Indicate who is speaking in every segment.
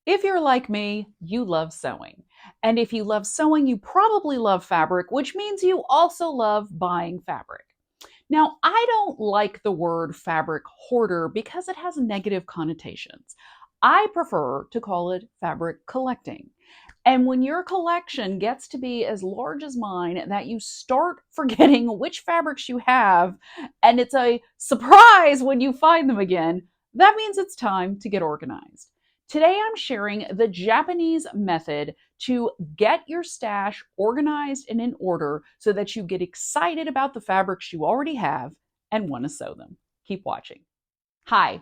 Speaker 1: If you're like me, you love sewing. And if you love sewing, you probably love fabric, which means you also love buying fabric. Now, I don't like the word fabric hoarder because it has negative connotations. I prefer to call it fabric collecting. And when your collection gets to be as large as mine, that you start forgetting which fabrics you have, and it's a surprise when you find them again, that means it's time to get organized. Today, I'm sharing the Japanese method to get your stash organized and in order so that you get excited about the fabrics you already have and want to sew them. Keep watching. Hi,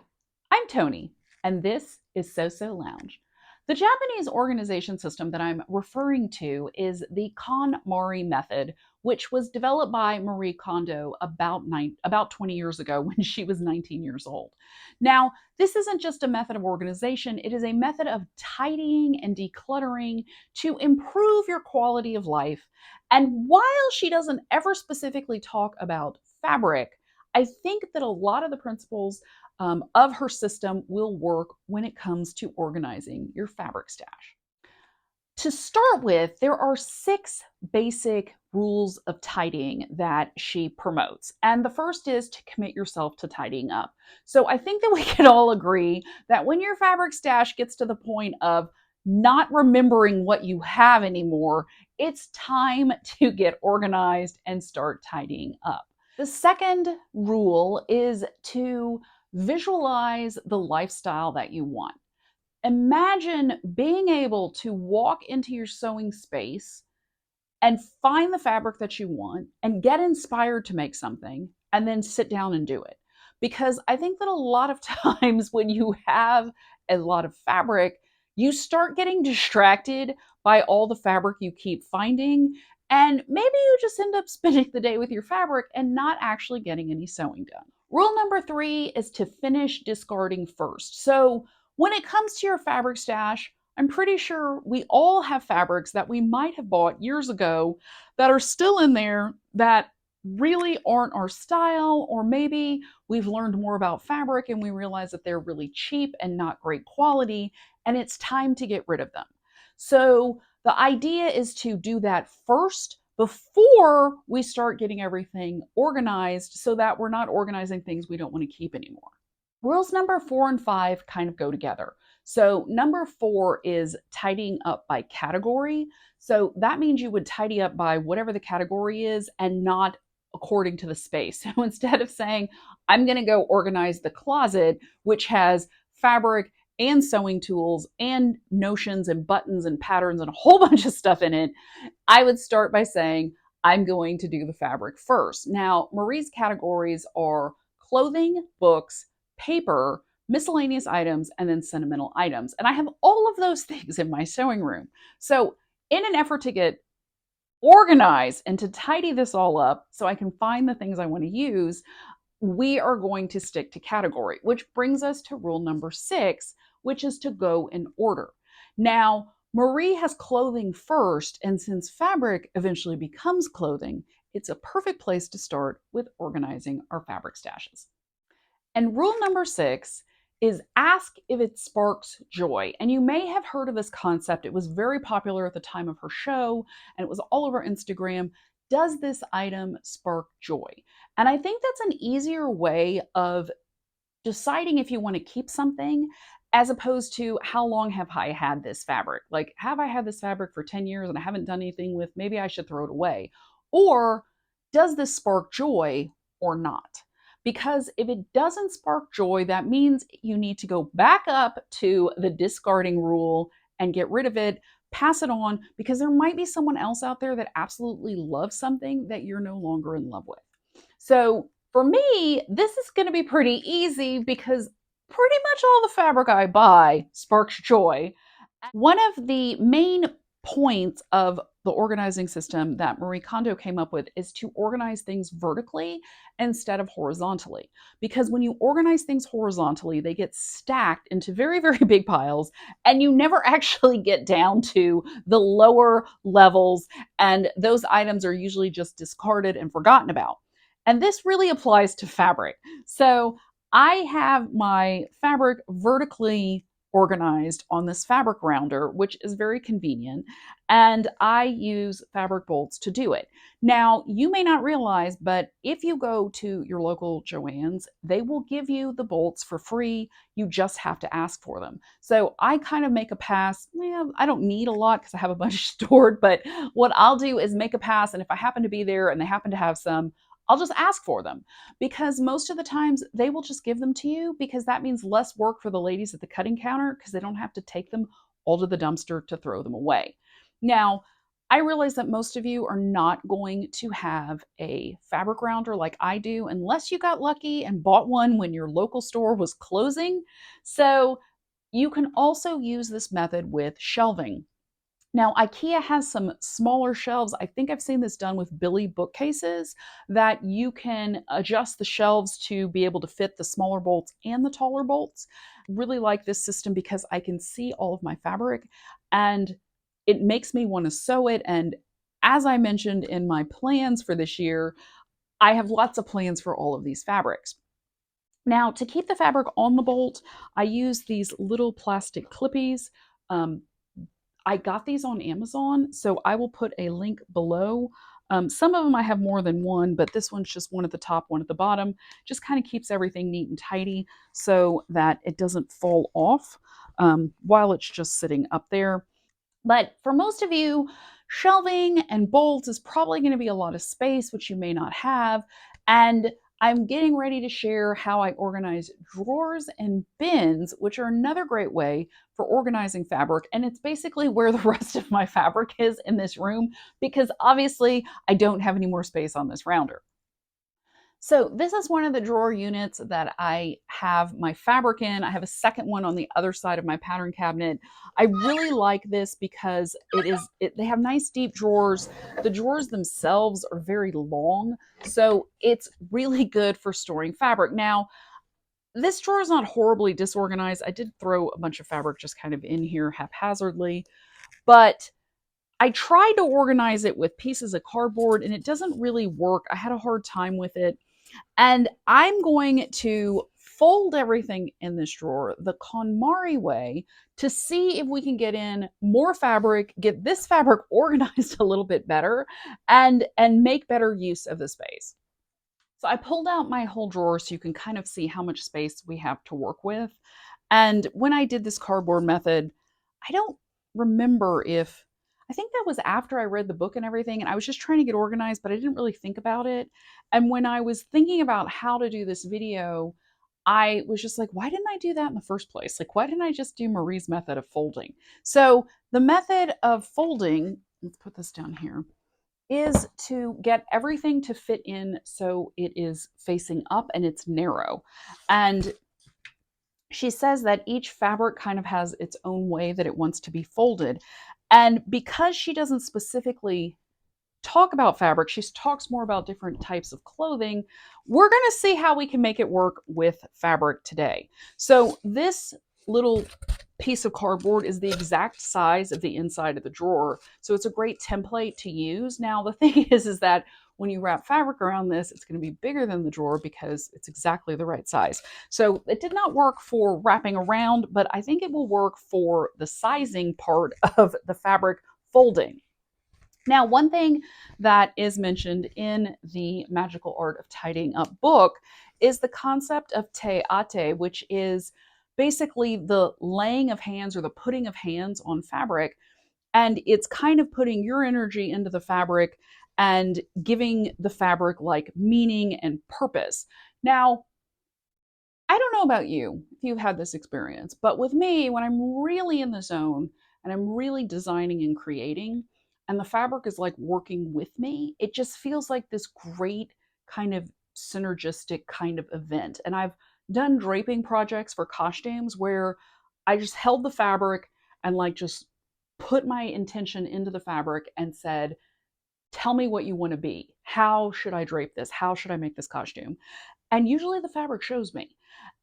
Speaker 1: I'm Tony, and this is So Lounge. The Japanese organization system that I'm referring to is the KonMari method, which was developed by Marie Kondo about 20 years ago when she was 19 years old. Now, this isn't just a method of organization, it is a method of tidying and decluttering to improve your quality of life. And while she doesn't ever specifically talk about fabric, I think that a lot of the principles of her system will work when it comes to organizing your fabric stash. To start with, there are 6 basic rules of tidying that she promotes. And the first is to commit yourself to tidying up. So I think that we can all agree that when your fabric stash gets to the point of not remembering what you have anymore, it's time to get organized and start tidying up. The second rule is to visualize the lifestyle that you want. Imagine being able to walk into your sewing space and find the fabric that you want and get inspired to make something and then sit down and do it. Because I think that a lot of times when you have a lot of fabric, you start getting distracted by all the fabric you keep finding. And maybe you just end up spending the day with your fabric and not actually getting any sewing done. Rule number 3 is to finish discarding first. So when it comes to your fabric stash, I'm pretty sure we all have fabrics that we might have bought years ago that are still in there that really aren't our style, or maybe we've learned more about fabric and we realize that they're really cheap and not great quality, and it's time to get rid of them. So the idea is to do that first before we start getting everything organized so that we're not organizing things we don't want to keep anymore. Rules number 4 and 5 kind of go together. So number 4 is tidying up by category. So that means you would tidy up by whatever the category is and not according to the space. So instead of saying, I'm going to go organize the closet, which has fabric and sewing tools and notions and buttons and patterns and a whole bunch of stuff in it, I would start by saying, I'm going to do the fabric first. Now, Marie's categories are clothing, books, paper, miscellaneous items, and then sentimental items. And I have all of those things in my sewing room. So, in an effort to get organized and to tidy this all up so I can find the things I want to use, we are going to stick to category, which brings us to rule number 6, which is to go in order. Now, Marie has clothing first, and since fabric eventually becomes clothing, it's a perfect place to start with organizing our fabric stashes. And rule number 6 is ask if it sparks joy. And you may have heard of this concept. It was very popular at the time of her show, and it was all over Instagram. Does this item spark joy? And I think that's an easier way of deciding if you want to keep something as opposed to how long have I had this fabric? Like, have I had this fabric for 10 years and I haven't done anything with, maybe I should throw it away? Or does this spark joy or not? Because if it doesn't spark joy, that means you need to go back up to the discarding rule and get rid of it, pass it on, because there might be someone else out there that absolutely loves something that you're no longer in love with. So for me, this is going to be pretty easy because pretty much all the fabric I buy sparks joy. One of the main points of the organizing system that Marie Kondo came up with is to organize things vertically instead of horizontally. Because when you organize things horizontally, they get stacked into very, very big piles, and you never actually get down to the lower levels, and those items are usually just discarded and forgotten about. And this really applies to fabric. So I have my fabric vertically organized on this fabric rounder, which is very convenient. And I use fabric bolts to do it. Now, you may not realize, but if you go to your local Joann's, they will give you the bolts for free. You just have to ask for them. So I kind of make a pass. Well, I don't need a lot because I have a bunch stored, but what I'll do is make a pass. And if I happen to be there and they happen to have some, I'll just ask for them because most of the times they will just give them to you because that means less work for the ladies at the cutting counter because they don't have to take them all to the dumpster to throw them away. Now, I realize that most of you are not going to have a fabric rounder like I do unless you got lucky and bought one when your local store was closing. So you can also use this method with shelving. Now, IKEA has some smaller shelves. I think I've seen this done with Billy bookcases that you can adjust the shelves to be able to fit the smaller bolts and the taller bolts. Really like this system because I can see all of my fabric and it makes me want to sew it. And as I mentioned in my plans for this year, I have lots of plans for all of these fabrics. Now, to keep the fabric on the bolt, I use these little plastic clippies. Um, I got these on Amazon, so I will put a link below. Some of them I have more than one, but this one's just one at the top, one at the bottom. Just kind of keeps everything neat and tidy so that it doesn't fall off while it's just sitting up there. But for most of you, shelving and bolts is probably going to be a lot of space, which you may not have. And I'm getting ready to share how I organize drawers and bins, which are another great way for organizing fabric. And it's basically where the rest of my fabric is in this room, because obviously I don't have any more space on this rounder. So this is one of the drawer units that I have my fabric in. I have a second one on the other side of my pattern cabinet. I really like this because they have nice deep drawers. The drawers themselves are very long, so it's really good for storing fabric. Now, this drawer is not horribly disorganized. I did throw a bunch of fabric just kind of in here haphazardly, but I tried to organize it with pieces of cardboard and it doesn't really work. I had a hard time with it. And I'm going to fold everything in this drawer the KonMari way to see if we can get in more fabric, get this fabric organized a little bit better, and make better use of the space. So I pulled out my whole drawer so you can kind of see how much space we have to work with. And when I did this cardboard method, I don't remember if I think that was after I read the book and everything, and I was just trying to get organized, but I didn't really think about it. And when I was thinking about how to do this video, I was just like, why didn't I do that in the first place? Like, why didn't I just do Marie's method of folding? So, the method of folding, let's put this down here, is to get everything to fit in so it is facing up and it's narrow. And she says that each fabric kind of has its own way that it wants to be folded. And because she doesn't specifically talk about fabric, she talks more about different types of clothing. We're going to see how we can make it work with fabric today. So this little piece of cardboard is the exact size of the inside of the drawer. So it's a great template to use. Now, the thing is that when you wrap fabric around this, it's going to be bigger than the drawer because it's exactly the right size. So it did not work for wrapping around, but I think it will work for the sizing part of the fabric folding. Now, one thing that is mentioned in the Magical Art of Tidying Up book is the concept of te ate, which is basically the laying of hands or the putting of hands on fabric. And it's kind of putting your energy into the fabric and giving the fabric like meaning and purpose. Now, I don't know about you if you've had this experience, but with me, when I'm really in the zone and I'm really designing and creating, and the fabric is like working with me, it just feels like this great kind of synergistic kind of event. And I've done draping projects for costumes where I just held the fabric and like just put my intention into the fabric and said, tell me what you want to be. How should I drape this? How should I make this costume? And usually the fabric shows me.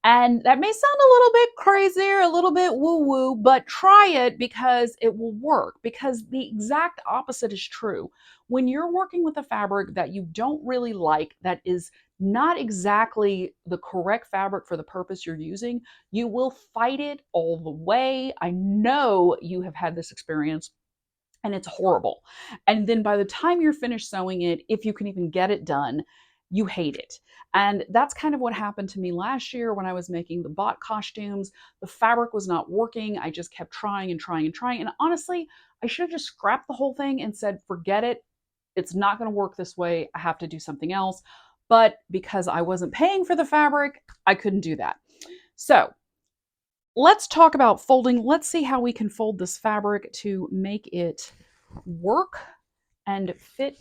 Speaker 1: And that may sound a little bit crazy or a little bit woo woo, but try it because it will work. Because the exact opposite is true. When you're working with a fabric that you don't really like, that is not exactly the correct fabric for the purpose you're using, you will fight it all the way. I know you have had this experience and it's horrible. And then by the time you're finished sewing it, if you can even get it done, you hate it. And that's kind of what happened to me last year when I was making the bot costumes. The fabric was not working. I just kept trying and trying and trying. And honestly, I should have just scrapped the whole thing and said, forget it. It's not going to work this way. I have to do something else. But because I wasn't paying for the fabric, I couldn't do that. So let's talk about folding. Let's see how we can fold this fabric to make it work and fit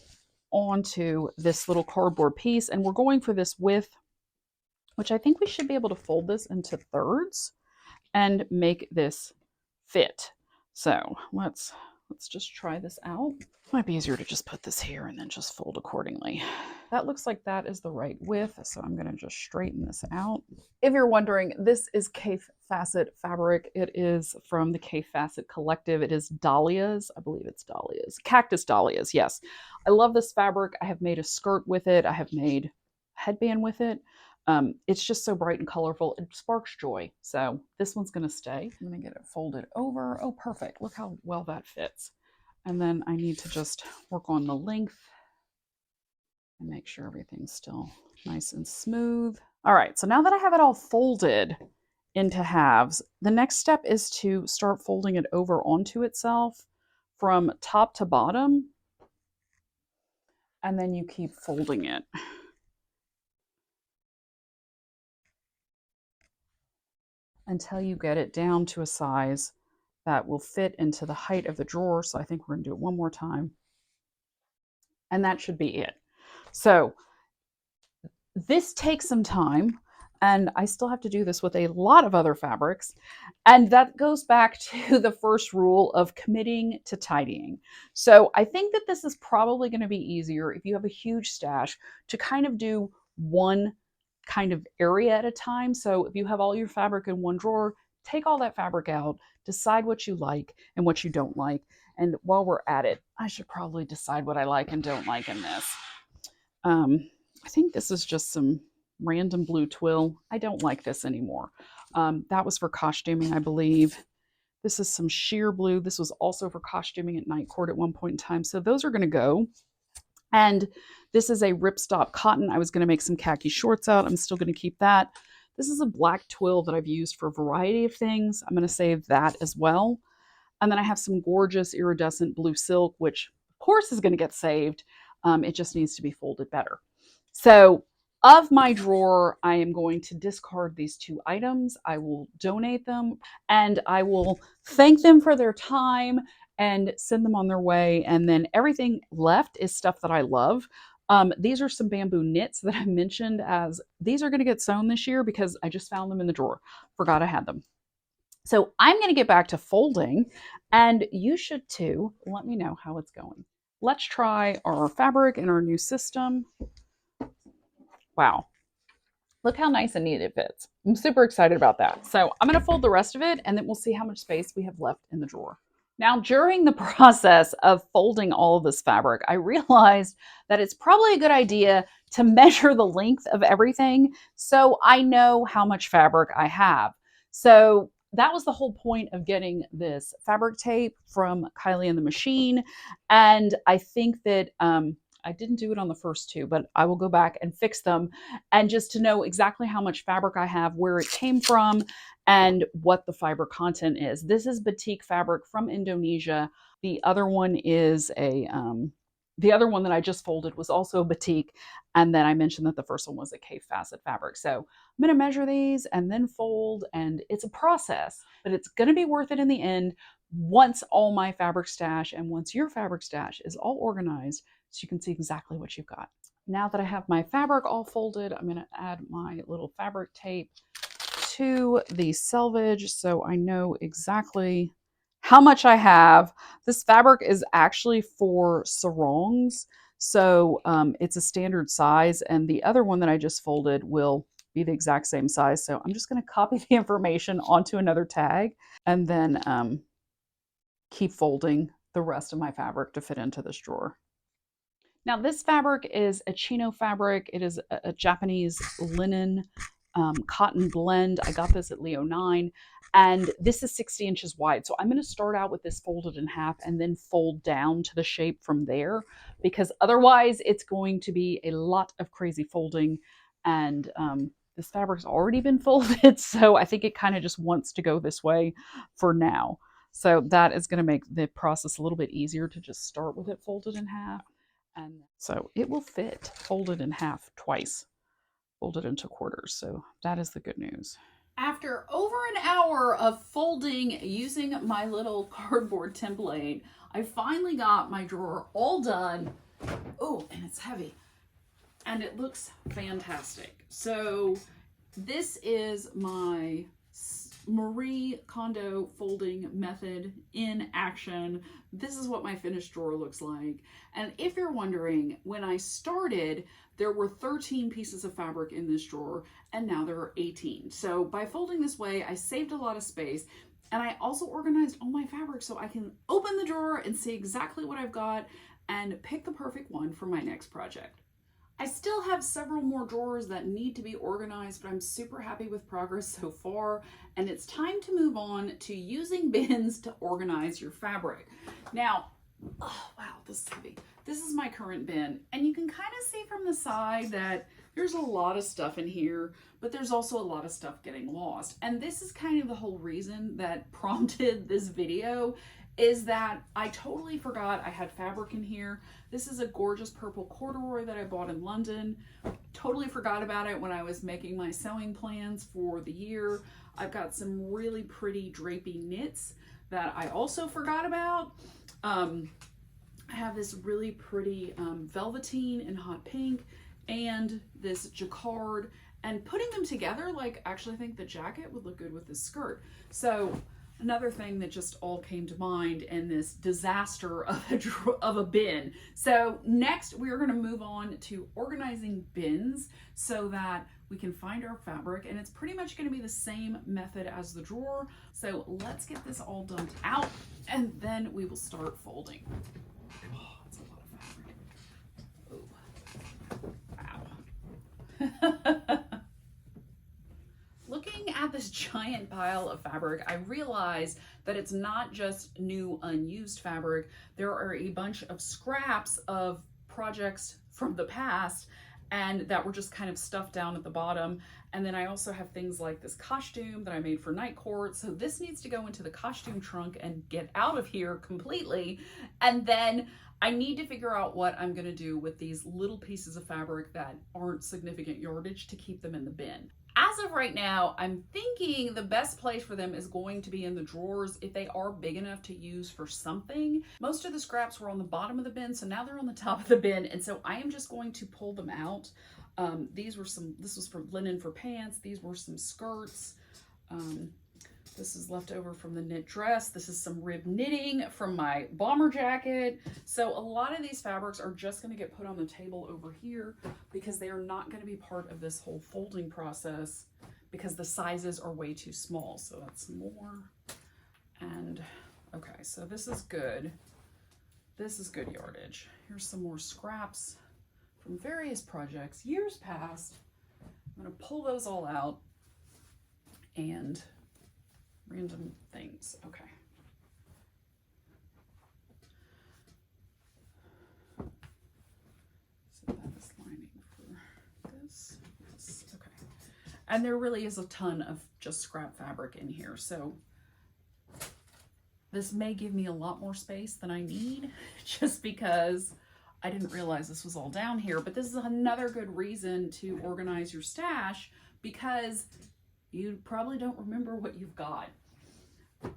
Speaker 1: onto this little cardboard piece. And we're going for this width, which I think we should be able to fold this into thirds and make this fit. So let's just try this out. Might be easier to just put this here and then just fold accordingly. That looks like that is the right width, so I'm going to just straighten this out. If you're wondering, this is Kaffe Fassett fabric. It is from the Kaffe Fassett collective. It is dahlias. I believe it's dahlias. Cactus dahlias, yes. I love this fabric. I have made a skirt with it. I have made a headband with it. It's just so bright and colorful. It sparks joy. So this one's going to stay. I'm going to get it folded over. Oh, perfect. Look how well that fits. And then I need to just work on the length and make sure everything's still nice and smooth. All right, so now that I have it all folded into halves, the next step is to start folding it over onto itself from top to bottom. And then you keep folding it. Until you get it down to a size that will fit into the height of the drawer. So I think we're going to do it one more time. And that should be it. So this takes some time, and I still have to do this with a lot of other fabrics. And that goes back to the first rule of committing to tidying. So I think that this is probably going to be easier if you have a huge stash to kind of do one kind of area at a time. So if you have all your fabric in one drawer, take all that fabric out, decide what you like and what you don't like. And while we're at it, I should probably decide what I like and don't like in this. I think this is just some random blue twill. I don't like this anymore. That was for costuming, I believe. This is some sheer blue. This was also for costuming at Night Court at one point in time. So those are going to go. And this is a ripstop cotton. I was going to make some khaki shorts out. I'm still going to keep that. This is a black twill that I've used for a variety of things. I'm going to save that as well. And then I have some gorgeous iridescent blue silk, which of course is going to get saved. It just needs to be folded better. So of my drawer, I am going to discard these two items. I will donate them and I will thank them for their time and send them on their way. And then everything left is stuff that I love. These are some bamboo knits that I mentioned as these are going to get sewn this year because I just found them in the drawer. Forgot I had them. So I'm going to get back to folding and you should too. Let me know how it's going. Let's try our fabric in our new system. Wow. Look how nice and neat it fits. I'm super excited about that. So I'm going to fold the rest of it and then we'll see how much space we have left in the drawer. Now, during the process of folding all of this fabric, I realized that it's probably a good idea to measure the length of everything so I know how much fabric I have. So that was the whole point of getting this fabric tape from Kylie and the Machine. And I think that I didn't do it on the first two, but I will go back and fix them. And just to know exactly how much fabric I have, where it came from, and what the fiber content is. This is batik fabric from Indonesia. The other one is the other one that I just folded was also batik. And then I mentioned that the first one was a Kaffe Fassett fabric. So I'm going to measure these and then fold. And it's a process, but it's going to be worth it in the end once all my fabric stash and once your fabric stash is all organized so you can see exactly what you've got. Now that I have my fabric all folded, I'm going to add my little fabric tape to the selvage so I know exactly how much I have. This fabric is actually for sarongs. So it's a standard size, and the other one that I just folded will be the exact same size. So I'm just going to copy the information onto another tag and then keep folding the rest of my fabric to fit into this drawer. Now this fabric is a chino fabric. It is a Japanese linen cotton blend. I got this at Leo 9, and this is 60 inches wide. So I'm going to start out with this folded in half and then fold down to the shape from there, because otherwise it's going to be a lot of crazy folding, and this fabric's already been folded, so I think it kind of just wants to go this way for now. So that is going to make the process a little bit easier to just start with it folded in half. And so it will fit folded in half twice, folded into quarters. So that is the good news. After over an hour of folding using my little cardboard template, I finally got my drawer all done. Oh, and it's heavy. And it looks fantastic. So this is my Marie Kondo folding method in action. This is what my finished drawer looks like. And if you're wondering, when I started, there were 13 pieces of fabric in this drawer, and now there are 18. So by folding this way, I saved a lot of space, and I also organized all my fabric so I can open the drawer and see exactly what I've got and pick the perfect one for my next project. I still have several more drawers that need to be organized, but I'm super happy with progress so far, and it's time to move on to using bins to organize your fabric. Now, oh wow, this is heavy. This is my current bin, and you can kind of see from the side that there's a lot of stuff in here, but there's also a lot of stuff getting lost. And this is kind of the whole reason that prompted this video, is that I totally forgot I had fabric in here. This is a gorgeous purple corduroy that I bought in London. Totally forgot about it when I was making my sewing plans for the year. I've got some really pretty drapey knits that I also forgot about. I have this really pretty velveteen in hot pink and this jacquard, and putting them together, like, actually I think the jacket would look good with this skirt. So another thing that just all came to mind in this disaster of a bin. So next we are going to move on to organizing bins so that we can find our fabric, and it's pretty much going to be the same method as the drawer. So let's get this all dumped out, and then we will start folding. Oh, that's a lot of fabric. Oh, wow. Looking at this giant pile of fabric, I realized that it's not just new unused fabric. There are a bunch of scraps of projects from the past and that were just kind of stuffed down at the bottom. And then I also have things like this costume that I made for night court. So this needs to go into the costume trunk and get out of here completely. And then I need to figure out what I'm going to do with these little pieces of fabric that aren't significant yardage to keep them in the bin. As of right now, I'm thinking the best place for them is going to be in the drawers if they are big enough to use for something. Most of the scraps were on the bottom of the bin, so now they're on the top of the bin, and so I am just going to pull them out. This was for linen for pants. These were some skirts. This is left over from the knit dress. This is some rib knitting from my bomber jacket. So a lot of these fabrics are just going to get put on the table over here because they are not going to be part of this whole folding process because the sizes are way too small. So that's more. And okay, so this is good. This is good yardage. Here's some more scraps from various projects, years past. I'm going to pull those all out and random things. Okay. So that is lining for this. Okay. And there really is a ton of just scrap fabric in here. So this may give me a lot more space than I need just because I didn't realize this was all down here. But this is another good reason to organize your stash because you probably don't remember what you've got.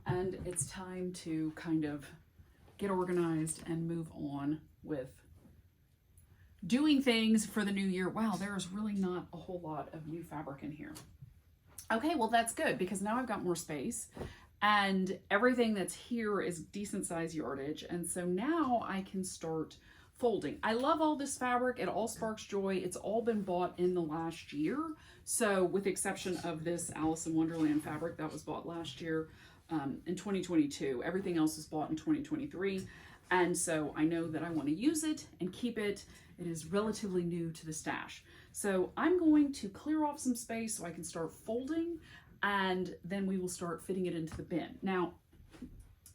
Speaker 1: And it's time to kind of get organized and move on with doing things for the new year. Wow, there's really not a whole lot of new fabric in here. Okay, well that's good because now I've got more space and everything that's here is decent size yardage. And so now I can start folding. I love all this fabric. It all sparks joy. It's all been bought in the last year. So with the exception of this Alice in Wonderland fabric that was bought last year in 2022, everything else is bought in 2023. And so I know that I want to use it and keep it. It is relatively new to the stash. So I'm going to clear off some space so I can start folding, and then we will start fitting it into the bin. Now,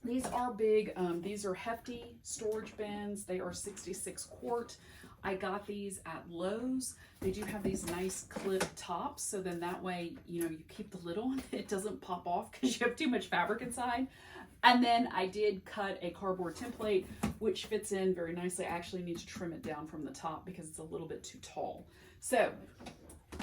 Speaker 1: these are big, these are hefty storage bins. They are 66 quart. I got these at Lowe's. They do have these nice clip tops, so then that way, you know, you keep the lid on. It doesn't pop off because you have too much fabric inside. And then I did cut a cardboard template, which fits in very nicely. I actually need to trim it down from the top because it's a little bit too tall. So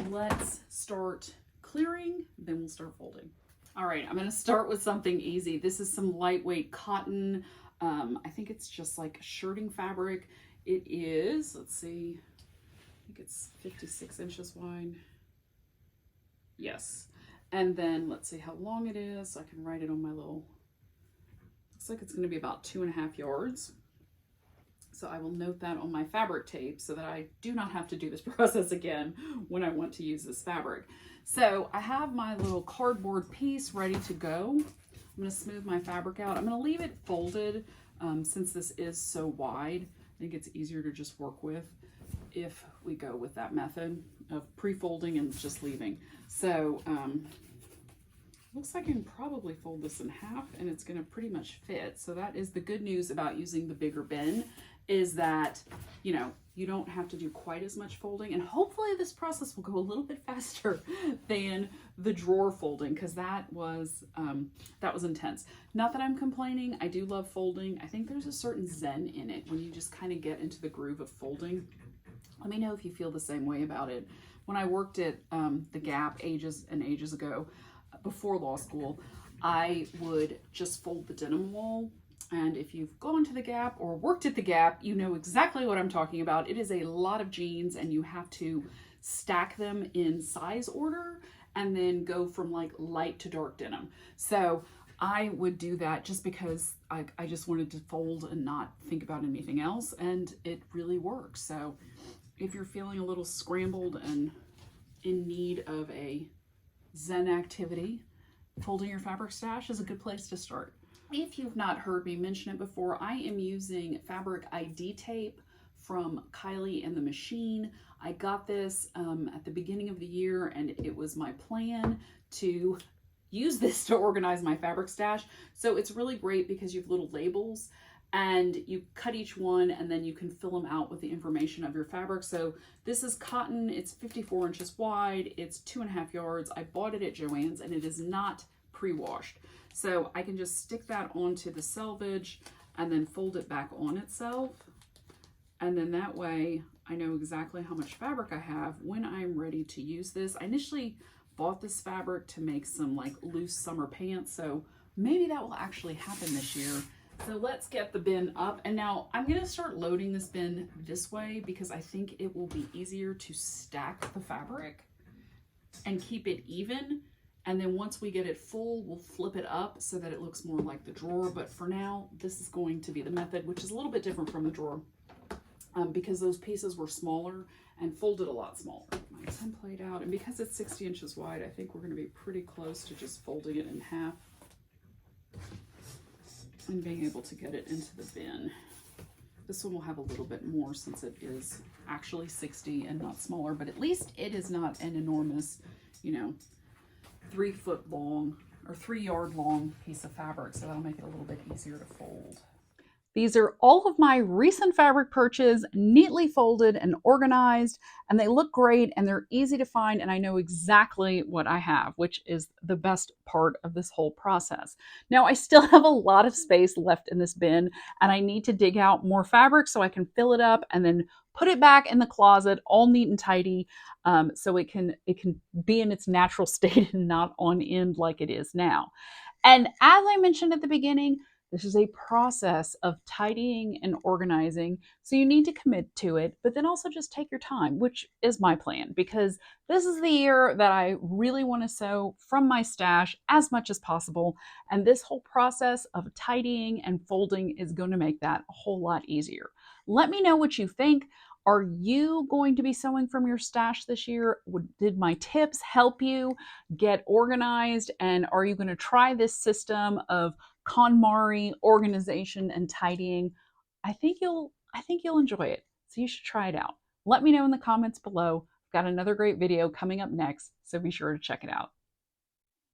Speaker 1: let's start clearing, then we'll start folding. All right, I'm gonna start with something easy. This is some lightweight cotton. I think it's just like shirting fabric. It is, let's see, I think it's 56 inches wide. Yes. And then let's see how long it is. So I can write it on my little, looks like it's gonna be about 2.5 yards. So I will note that on my fabric tape so that I do not have to do this process again when I want to use this fabric. So I have my little cardboard piece ready to go. I'm going to smooth my fabric out. I'm going to leave it folded since this is so wide. I think it's easier to just work with if we go with that method of pre-folding and just leaving. So looks like I can probably fold this in half and it's going to pretty much fit. So that is the good news about using the bigger bin, is that, you know, you don't have to do quite as much folding, and hopefully this process will go a little bit faster than the drawer folding, because that was intense. Not that I'm complaining. I do love folding. I think there's a certain zen in it when you just kind of get into the groove of folding. Let me know if you feel the same way about it. When I worked at the Gap ages and ages ago, before law school, I would just fold the denim wall. And if you've gone to the Gap or worked at the Gap, you know exactly what I'm talking about. It is a lot of jeans and you have to stack them in size order and then go from like light to dark denim. So I would do that just because I just wanted to fold and not think about anything else, and it really works. So if you're feeling a little scrambled and in need of a zen activity, folding your fabric stash is a good place to start. If you've not heard me mention it before, I am using fabric ID tape from Kylie and the Machine. I got this at the beginning of the year, and it was my plan to use this to organize my fabric stash. So it's really great because you have little labels and you cut each one and then you can fill them out with the information of your fabric. So this is cotton, it's 54 inches wide, it's 2.5 yards. I bought it at Joann's and it is not pre-washed. So I can just stick that onto the selvage and then fold it back on itself. And then that way I know exactly how much fabric I have when I'm ready to use this. I initially bought this fabric to make some like loose summer pants. So maybe that will actually happen this year. So let's get the bin up. And now I'm gonna start loading this bin this way because I think it will be easier to stack the fabric and keep it even. And then once we get it full, we'll flip it up so that it looks more like the drawer. But for now, this is going to be the method, which is a little bit different from the drawer because those pieces were smaller and folded a lot smaller. My template out, and because it's 60 inches wide, I think we're gonna be pretty close to just folding it in half and being able to get it into the bin. This one will have a little bit more since it is actually 60 and not smaller, but at least it is not an enormous, you know, 3 foot long or 3 yard long piece of fabric. So that'll make it a little bit easier to fold. These are all of my recent fabric purchases, neatly folded and organized, and they look great and they're easy to find, and I know exactly what I have, which is the best part of this whole process. Now, I still have a lot of space left in this bin, and I need to dig out more fabric so I can fill it up and then put it back in the closet all neat and tidy, so it can be in its natural state and not on end like it is now. And as I mentioned at the beginning, This is a process of tidying and organizing. So you need to commit to it, but then also just take your time, which is my plan because this is the year that I really want to sew from my stash as much as possible. And this whole process of tidying and folding is going to make that a whole lot easier. Let me know what you think. Are you going to be sewing from your stash this year? Did my tips help you get organized? And are you going to try this system of KonMari organization and tidying? I think you'll enjoy it. So you should try it out. Let me know in the comments below. I've got another great video coming up next, so be sure to check it out.